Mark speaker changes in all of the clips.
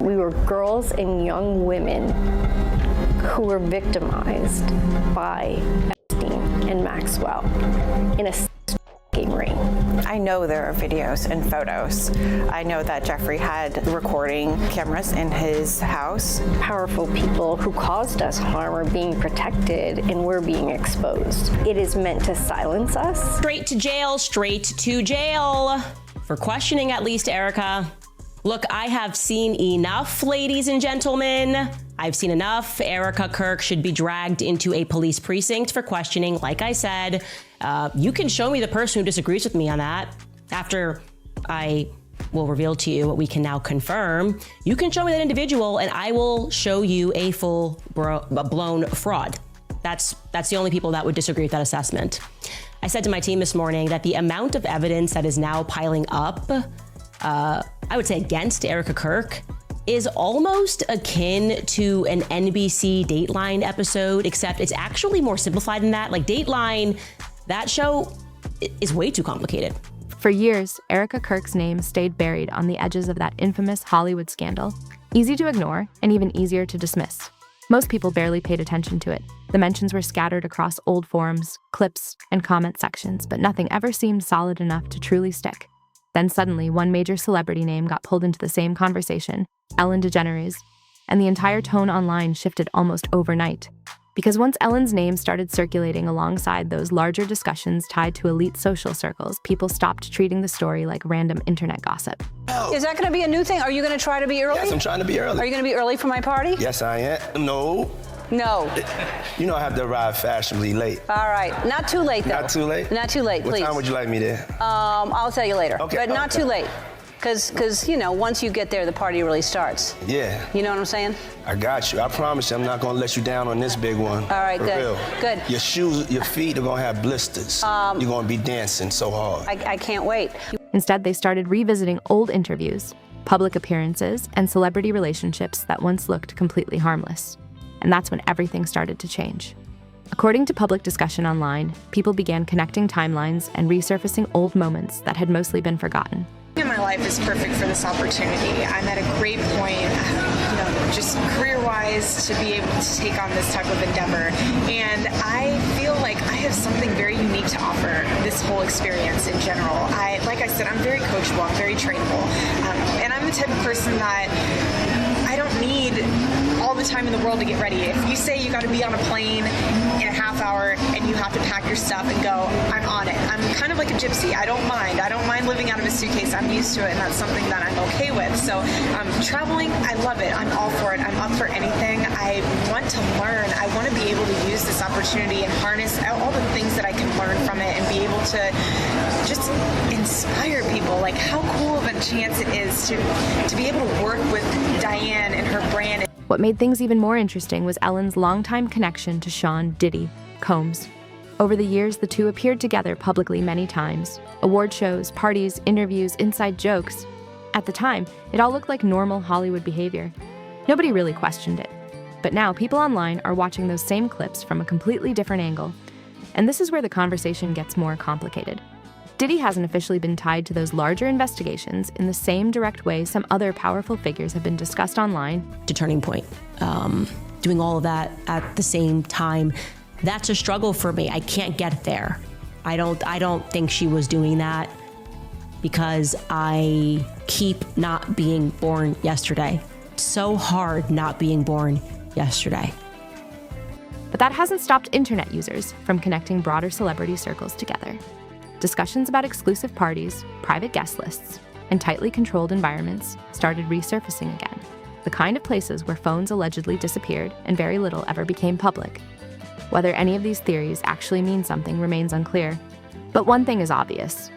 Speaker 1: We were girls and young women who were victimized by Epstein and Maxwell in a ring.
Speaker 2: I know there are videos and photos. I know that Jeffrey had recording cameras in his house.
Speaker 1: Powerful people who caused us harm are being protected and we're being exposed. It is meant to silence us.
Speaker 3: Straight to jail for questioning at least Erika. Look, I have seen enough, ladies and gentlemen. I've seen enough. Erika Kirk should be dragged into a police precinct for questioning. Like I said, you can show me the person who disagrees with me on that. After I will reveal to you what we can now confirm, you can show me that individual and I will show you a blown fraud. That's the only people that would disagree with that assessment. I said to my team this morning that the amount of evidence that is now piling up, I would say against Erika Kirk, is almost akin to an NBC Dateline episode, except it's actually more simplified than that. Like Dateline, that show is way too complicated.
Speaker 4: For years, Erika Kirk's name stayed buried on the edges of that infamous Hollywood scandal. Easy to ignore and even easier to dismiss. Most people barely paid attention to it. The mentions were scattered across old forums, clips, and comment sections, but nothing ever seemed solid enough to truly stick. Then suddenly, one major celebrity name got pulled into the same conversation, Ellen DeGeneres, and the entire tone online shifted almost overnight. Because once Ellen's name started circulating alongside those larger discussions tied to elite social circles, people stopped treating the story like random internet gossip.
Speaker 5: Is that going to be a new thing? Are you going to try to be early?
Speaker 6: Yes, I'm trying to be early.
Speaker 5: Are you going to be early for my party?
Speaker 6: Yes, I am. No. You know I have to arrive fashionably late.
Speaker 5: All right. Not too late, though.
Speaker 6: Not too late?
Speaker 5: Not too late, please.
Speaker 6: What time would you like me there?
Speaker 5: I'll tell you later.
Speaker 6: Okay.
Speaker 5: But not too late. Because, you know, once you get there, the party really starts.
Speaker 6: Yeah.
Speaker 5: You know what I'm saying?
Speaker 6: I got you. I promise you I'm not going to let you down on this big one.
Speaker 5: All right,
Speaker 6: For
Speaker 5: good.
Speaker 6: real.
Speaker 5: Good.
Speaker 6: Your shoes, your feet are going to have blisters. You're going to be dancing so hard.
Speaker 5: I can't wait.
Speaker 4: Instead, they started revisiting old interviews, public appearances, and celebrity relationships that once looked completely harmless. And that's when everything started to change. According to public discussion online, people began connecting timelines and resurfacing old moments that had mostly been forgotten.
Speaker 7: My life is perfect for this opportunity. I'm at a great point, just career-wise, to be able to take on this type of endeavor. And I feel like I have something very unique to offer this whole experience in general. Like I said, I'm very coachable, I'm very trainable. And I'm the type of person that I don't need all the time in the world to get ready. If you say you got to be on a plane in a half hour and you have to pack your stuff and go, I'm on it. I'm kind of like a gypsy. I don't mind. I don't mind living out of a suitcase. I'm used to it, and that's something that I'm okay with. So traveling, I love it. I'm all for it. I'm up for anything. I want to learn. I want to be able to use this opportunity and harness all the things that I can learn from it and be able to just inspire people. Like how cool of a chance it is to be able to work with Diane and her brand.
Speaker 4: What made things even more interesting was Ellen's longtime connection to Sean Diddy Combs. Over the years, the two appeared together publicly many times. Award shows, parties, interviews, inside jokes. At the time, it all looked like normal Hollywood behavior. Nobody really questioned it. But now, people online are watching those same clips from a completely different angle. And this is where the conversation gets more complicated. Diddy hasn't officially been tied to those larger investigations in the same direct way some other powerful figures have been discussed online.
Speaker 3: To Turning Point, doing all of that at the same time, that's a struggle for me. I can't get there. I don't think she was doing that because I keep not being born yesterday. It's so hard not being born yesterday.
Speaker 4: But that hasn't stopped internet users from connecting broader celebrity circles together. Discussions about exclusive parties, private guest lists, and tightly controlled environments started resurfacing again, the kind of places where phones allegedly disappeared and very little ever became public. Whether any of these theories actually mean something remains unclear, but one thing is obvious.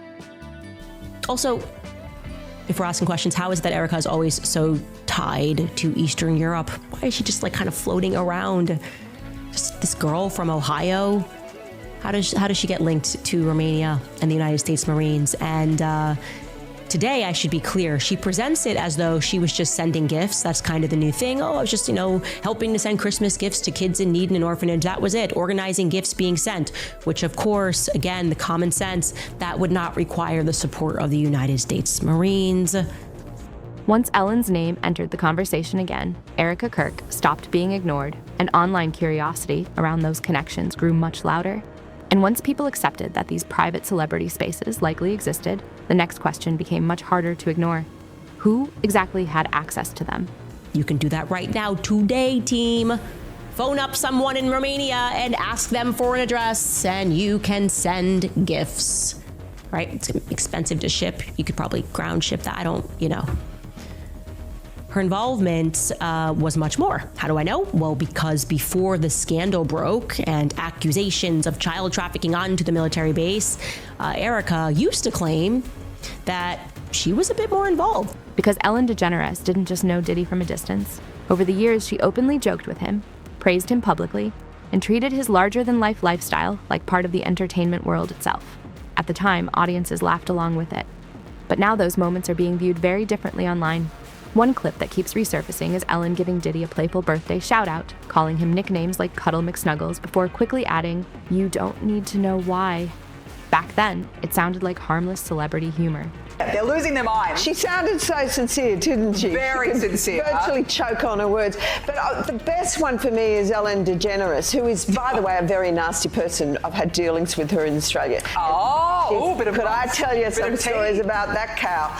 Speaker 3: Also, if we're asking questions, how is it that Erika is always so tied to Eastern Europe? Why is she just like kind of floating around? Just this girl from Ohio? How does she get linked to Romania and the United States Marines? And today, I should be clear, she presents it as though she was just sending gifts. That's kind of the new thing. Oh, I was just, helping to send Christmas gifts to kids in need in an orphanage. That was it. Organizing gifts being sent, which of course, again, the common sense, that would not require the support of the United States Marines.
Speaker 4: Once Ellen's name entered the conversation again, Erika Kirk stopped being ignored, and online curiosity around those connections grew much louder. And once people accepted that these private celebrity spaces likely existed, the next question became much harder to ignore. Who exactly had access to them?
Speaker 3: You can do that right now, today, team. Phone up someone in Romania and ask them for an address, and you can send gifts. Right? It's expensive to ship. You could probably ground ship that. Her involvement was much more. How do I know? Well, because before the scandal broke and accusations of child trafficking onto the military base, Erika used to claim that she was a bit more involved.
Speaker 4: Because Ellen DeGeneres didn't just know Diddy from a distance. Over the years, she openly joked with him, praised him publicly, and treated his larger-than-life lifestyle like part of the entertainment world itself. At the time, audiences laughed along with it. But now those moments are being viewed very differently online. One clip that keeps resurfacing is Ellen giving Diddy a playful birthday shout-out, calling him nicknames like Cuddle McSnuggles before quickly adding, "You don't need to know why." Back then, it sounded like harmless celebrity humor.
Speaker 8: They're losing their minds.
Speaker 9: She sounded so sincere, didn't she?
Speaker 8: Very sincere.
Speaker 9: Virtually choke on her words. But the best one for me is Ellen DeGeneres, who is, by the way, a very nasty person. I've had dealings with her in Australia. Could I tell you some stories about that cow?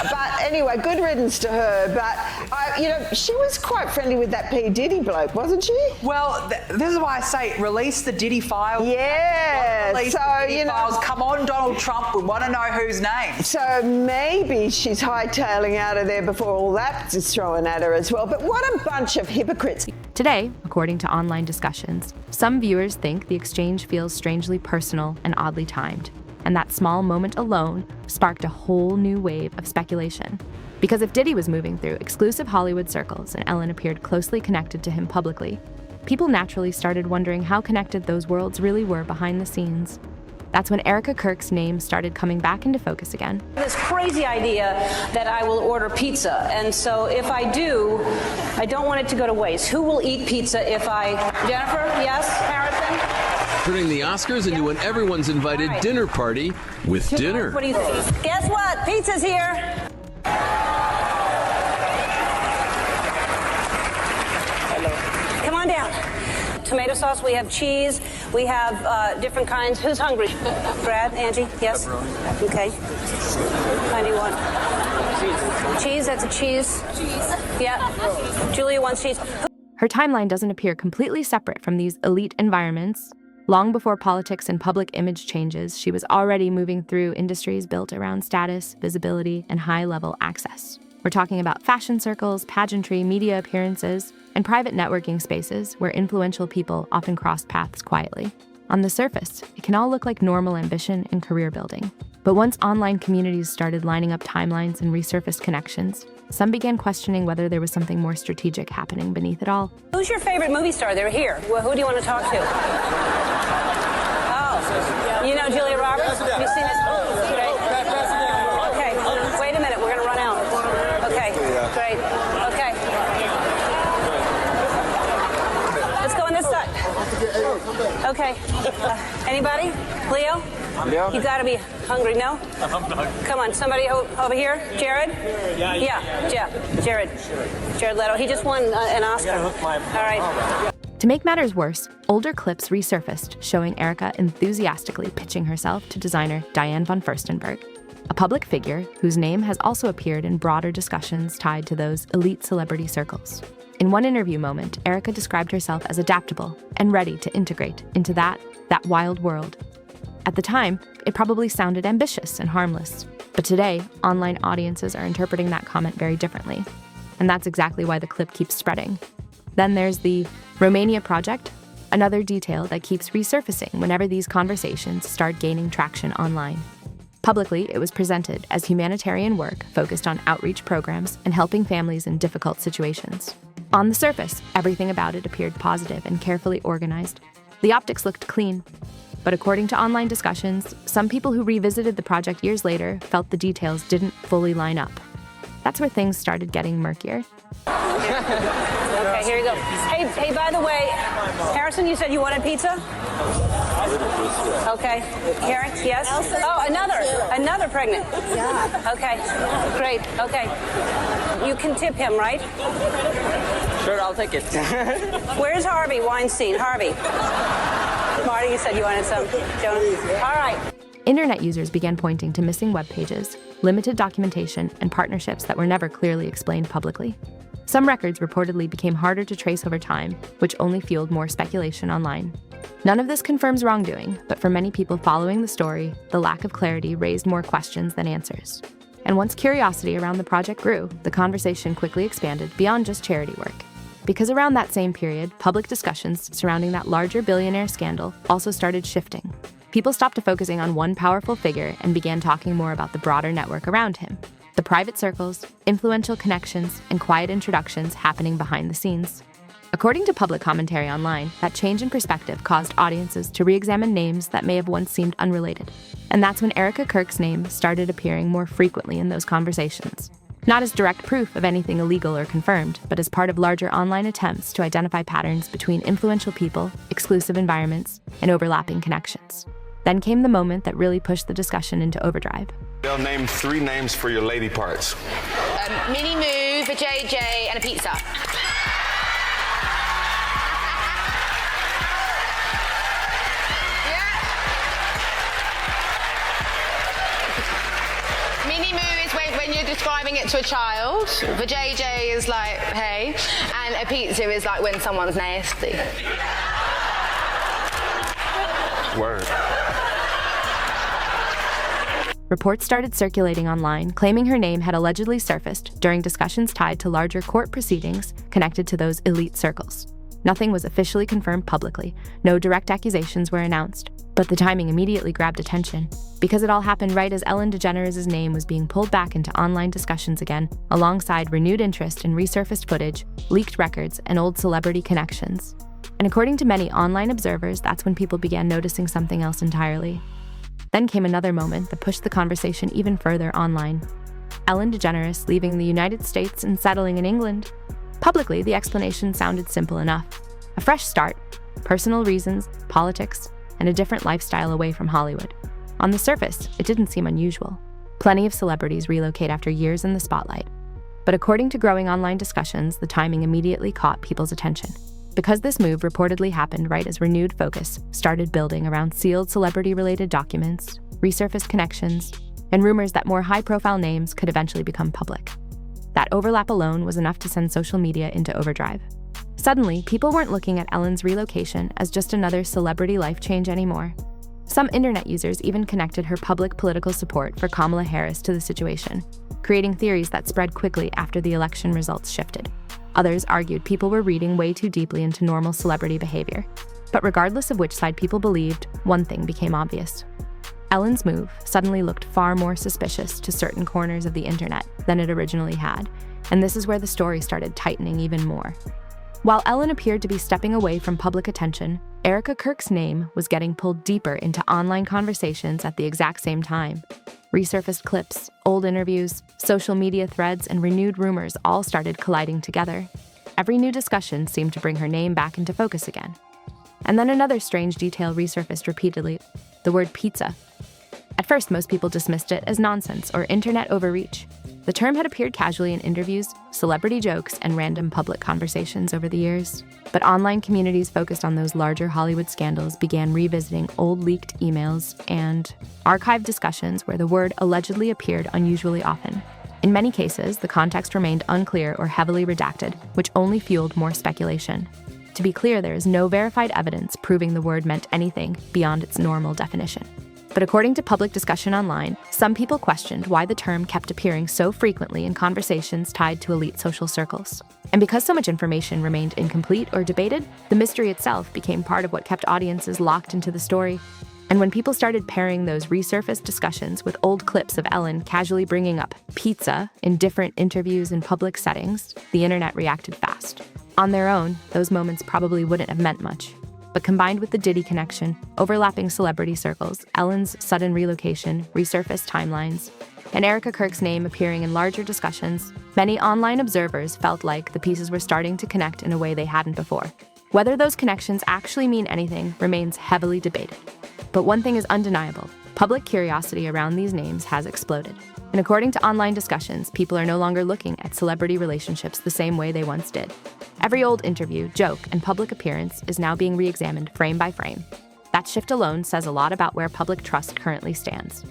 Speaker 9: But anyway, good riddance to her. But, she was quite friendly with that P. Diddy bloke, wasn't she?
Speaker 8: Well, this is why I say release the Diddy files.
Speaker 9: Yeah.
Speaker 8: Release the Diddy files. Come on, Donald Trump. We want to know whose name.
Speaker 9: So maybe she's hightailing out of there before all that is thrown at her as well. But what a bunch of hypocrites.
Speaker 4: Today, according to online discussions, some viewers think the exchange feels strangely personal and oddly timed. And that small moment alone sparked a whole new wave of speculation. Because if Diddy was moving through exclusive Hollywood circles and Ellen appeared closely connected to him publicly, people naturally started wondering how connected those worlds really were behind the scenes. That's when Erika Kirk's name started coming back into focus again.
Speaker 5: This crazy idea that I will order pizza, and so if I do, I don't want it to go to waste. Who will eat pizza if I... Jennifer, yes? Harrison?
Speaker 10: Turning the Oscars into an everyone's invited dinner party with dinner.
Speaker 5: What do you think? Guess what? Pizza's here. Hello. Come on down. Tomato sauce, we have cheese, we have different kinds. Who's hungry? Brad, Angie, yes? Pepperoni. Okay. How do you want? Cheese, that's a cheese. Cheese. Yeah. Julia wants cheese.
Speaker 4: Her timeline doesn't appear completely separate from these elite environments. Long before politics and public image changes, she was already moving through industries built around status, visibility, and high-level access. We're talking about fashion circles, pageantry, media appearances, and private networking spaces where influential people often cross paths quietly. On the surface, it can all look like normal ambition and career building. But once online communities started lining up timelines and resurfaced connections, some began questioning whether there was something more strategic happening beneath it all.
Speaker 5: Who's your favorite movie star? They're here. Well, who do you want to talk to? Oh, you know Julia Roberts? Have you seen this? Great. Okay, wait a minute. We're going to run out. Okay, great. Okay. Let's go on this side. Okay. Anybody? Leo?
Speaker 11: Yeah.
Speaker 5: You gotta be hungry, no? Come on, somebody over here? Jared? Jared. Jared Leto. He just won an Oscar. All right.
Speaker 4: To make matters worse, older clips resurfaced showing Erika enthusiastically pitching herself to designer Diane von Furstenberg, a public figure whose name has also appeared in broader discussions tied to those elite celebrity circles. In one interview moment, Erika described herself as adaptable and ready to integrate into that wild world. At the time, it probably sounded ambitious and harmless. But today, online audiences are interpreting that comment very differently. And that's exactly why the clip keeps spreading. Then there's the Romania project, another detail that keeps resurfacing whenever these conversations start gaining traction online. Publicly, it was presented as humanitarian work focused on outreach programs and helping families in difficult situations. On the surface, everything about it appeared positive and carefully organized. The optics looked clean. But according to online discussions, some people who revisited the project years later felt the details didn't fully line up. That's where things started getting murkier.
Speaker 5: Okay, here you go. Hey, by the way, Harrison, you said you wanted pizza? Okay. Karen, yes? Oh, another pregnant. Yeah. Okay, great, okay. You can tip him, right?
Speaker 11: Sure, I'll take it.
Speaker 5: Where's Harvey Weinstein? Harvey. Marty, you said you wanted some. All right.
Speaker 4: Internet users began pointing to missing web pages, limited documentation, and partnerships that were never clearly explained publicly. Some records reportedly became harder to trace over time, which only fueled more speculation online. None of this confirms wrongdoing, but for many people following the story, the lack of clarity raised more questions than answers. And once curiosity around the project grew, the conversation quickly expanded beyond just charity work. Because around that same period, public discussions surrounding that larger billionaire scandal also started shifting. People stopped focusing on one powerful figure and began talking more about the broader network around him. The private circles, influential connections, and quiet introductions happening behind the scenes. According to public commentary online, that change in perspective caused audiences to re-examine names that may have once seemed unrelated. And that's when Erika Kirk's name started appearing more frequently in those conversations. Not as direct proof of anything illegal or confirmed, but as part of larger online attempts to identify patterns between influential people, exclusive environments, and overlapping connections. Then came the moment that really pushed the discussion into overdrive.
Speaker 6: They'll name 3 names for your lady parts.
Speaker 12: Mini Move, a JJ, and a pizza. Mini Moo is when you're describing it to a child. The JJ is like, hey. And a pizza is like when someone's nasty.
Speaker 6: Word.
Speaker 4: Reports started circulating online, claiming her name had allegedly surfaced during discussions tied to larger court proceedings connected to those elite circles. Nothing was officially confirmed publicly, no direct accusations were announced, but the timing immediately grabbed attention, because it all happened right as Ellen DeGeneres' name was being pulled back into online discussions again, alongside renewed interest in resurfaced footage, leaked records, and old celebrity connections. And according to many online observers, that's when people began noticing something else entirely. Then came another moment that pushed the conversation even further online. Ellen DeGeneres leaving the United States and settling in England. Publicly, the explanation sounded simple enough. A fresh start, personal reasons, politics, and a different lifestyle away from Hollywood. On the surface, it didn't seem unusual. Plenty of celebrities relocate after years in the spotlight. But according to growing online discussions, the timing immediately caught people's attention. Because this move reportedly happened right as renewed focus started building around sealed celebrity-related documents, resurfaced connections, and rumors that more high-profile names could eventually become public. That overlap alone was enough to send social media into overdrive. Suddenly, people weren't looking at Ellen's relocation as just another celebrity life change anymore. Some internet users even connected her public political support for Kamala Harris to the situation, creating theories that spread quickly after the election results shifted. Others argued people were reading way too deeply into normal celebrity behavior. But regardless of which side people believed, one thing became obvious. Ellen's move suddenly looked far more suspicious to certain corners of the internet than it originally had, and this is where the story started tightening even more. While Ellen appeared to be stepping away from public attention, Erika Kirk's name was getting pulled deeper into online conversations at the exact same time. Resurfaced clips, old interviews, social media threads, and renewed rumors all started colliding together. Every new discussion seemed to bring her name back into focus again. And then another strange detail resurfaced repeatedly: the word pizza. At first, most people dismissed it as nonsense or internet overreach. The term had appeared casually in interviews, celebrity jokes, and random public conversations over the years. But online communities focused on those larger Hollywood scandals began revisiting old leaked emails and archived discussions where the word allegedly appeared unusually often. In many cases, the context remained unclear or heavily redacted, which only fueled more speculation. To be clear, there is no verified evidence proving the word meant anything beyond its normal definition. But according to public discussion online, some people questioned why the term kept appearing so frequently in conversations tied to elite social circles. And because so much information remained incomplete or debated, the mystery itself became part of what kept audiences locked into the story. And when people started pairing those resurfaced discussions with old clips of Ellen casually bringing up pizza in different interviews and public settings, the internet reacted fast. On their own, those moments probably wouldn't have meant much. But combined with the Diddy connection, overlapping celebrity circles, Ellen's sudden relocation, resurfaced timelines, and Erika Kirk's name appearing in larger discussions, many online observers felt like the pieces were starting to connect in a way they hadn't before. Whether those connections actually mean anything remains heavily debated. But one thing is undeniable. Public curiosity around these names has exploded. And according to online discussions, people are no longer looking at celebrity relationships the same way they once did. Every old interview, joke, and public appearance is now being re-examined frame by frame. That shift alone says a lot about where public trust currently stands.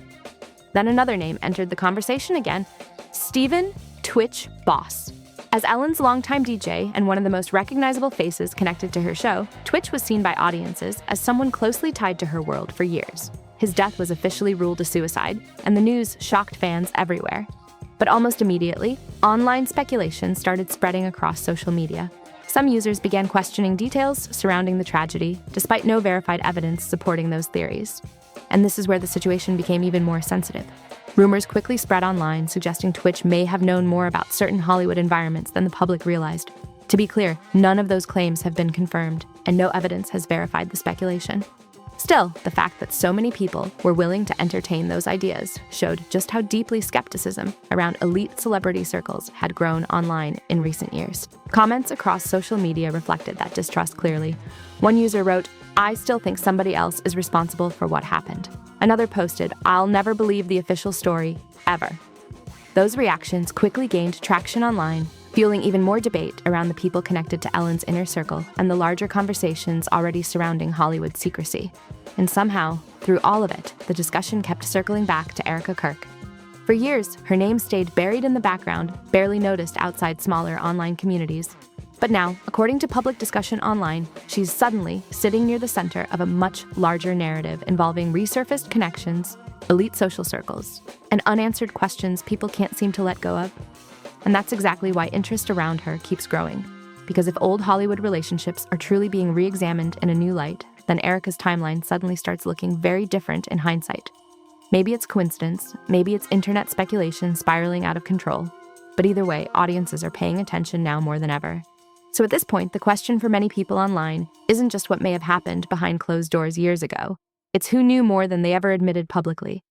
Speaker 4: Then another name entered the conversation again: Stephen Twitch Boss. As Ellen's longtime DJ and one of the most recognizable faces connected to her show, Twitch was seen by audiences as someone closely tied to her world for years. His death was officially ruled a suicide, and the news shocked fans everywhere. But almost immediately, online speculation started spreading across social media. Some users began questioning details surrounding the tragedy, despite no verified evidence supporting those theories. And this is where the situation became even more sensitive. Rumors quickly spread online, suggesting Twitch may have known more about certain Hollywood environments than the public realized. To be clear, none of those claims have been confirmed, and no evidence has verified the speculation. Still, the fact that so many people were willing to entertain those ideas showed just how deeply skepticism around elite celebrity circles had grown online in recent years. Comments across social media reflected that distrust clearly. One user wrote, "I still think somebody else is responsible for what happened." Another posted, "I'll never believe the official story, ever." Those reactions quickly gained traction online, fueling even more debate around the people connected to Ellen's inner circle and the larger conversations already surrounding Hollywood secrecy. And somehow, through all of it, the discussion kept circling back to Erika Kirk. For years, her name stayed buried in the background, barely noticed outside smaller online communities. But now, according to public discussion online, she's suddenly sitting near the center of a much larger narrative involving resurfaced connections, elite social circles, and unanswered questions people can't seem to let go of. And that's exactly why interest around her keeps growing. Because if old Hollywood relationships are truly being re-examined in a new light, then Erika's timeline suddenly starts looking very different in hindsight. Maybe it's coincidence, maybe it's internet speculation spiraling out of control. But either way, audiences are paying attention now more than ever. So at this point, the question for many people online isn't just what may have happened behind closed doors years ago. It's who knew more than they ever admitted publicly,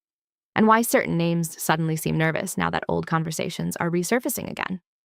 Speaker 4: and why certain names suddenly seem nervous now that old conversations are resurfacing again.